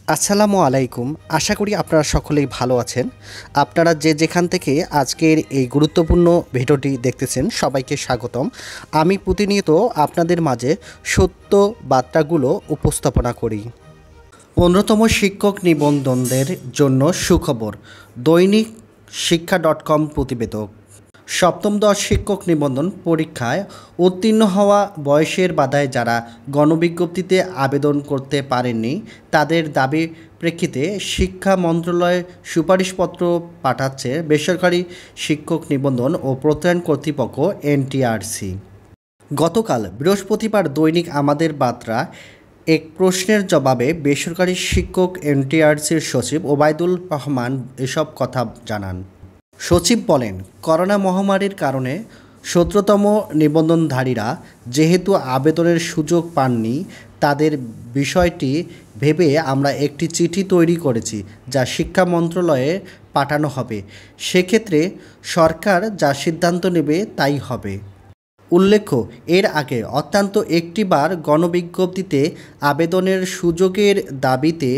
আসসালামু আলাইকুম। আশা করি আপনারা সকলেই ভালো আছেন। আপনারা যে যেখান থেকে আজকের এই গুরুত্বপূর্ণ ভিডিওটি দেখতেছেন সবাইকে স্বাগতম। আমি প্রতিনিয়ত আপনাদের মাঝে সত্য বার্তাগুলো উপস্থাপনা করি। 15তম শিক্ষক নিবন্ধনদের জন্য সুখবর। দৈনিক শিক্ষা.com প্রতিবেদক। সপ্তম 10 শিক্ষক নিবন্ধন পরীক্ষায় উত্তীর্ণ হওয়া বয়সের বাধায় যারা গণবিজ্ঞপ্তিতে আবেদন করতে পারেননি তাদের দাবি প্রেক্ষিতে শিক্ষা মন্ত্রণালয় সুপারিশপত্র পাঠাচ্ছে বেসরকারি শিক্ষক নিবন্ধন ও প্রত্যয়ন কর্তৃপক্ষ এনটিআরসি। গতকাল বৃহস্পতিবার দৈনিক আমাদের বার্তা এক প্রশ্নের জবাবে বেসরকারি শিক্ষক এনটিআরসির সচিব ওবায়দুল রহমান এসব কথা জানান। সচিব বলেন, করোনা মহামারীর কারণে 17তম নিবন্ধনধারীরা যেহেতু আবেদনের সুযোগ পাননি তাদের বিষয়টি ভেবে আমরা একটি চিঠি তৈরি করেছি যা শিক্ষা মন্ত্রণালয়ে পাঠানো হবে। সেক্ষেত্রে সরকার যা সিদ্ধান্ত নেবে তাই হবে। উল্লেখ্য, এর আগে অত্যন্ত একটিবার গণবিজ্ঞপ্তিতে আবেদনের সুযোগের দাবিতে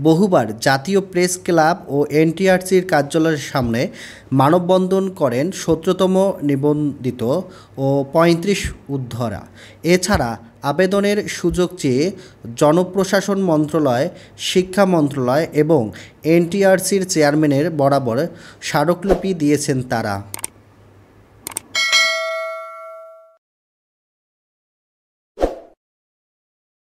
বহুবার জাতীয় প্রেস ক্লাব ও এনটিআরসির কার্যালয়ের সামনে মানববন্ধন করেন 17তম নিবন্ধিত ও 35 ঊর্ধ্বরা। এছাড়া আবেদনের সুযোগ চেয়ে জনপ্রশাসন মন্ত্রণালয়, শিক্ষা মন্ত্রণালয় এবং এনটিআরসির চেয়ারম্যানের বরাবর স্মারকলিপি দিয়েছেন তারা।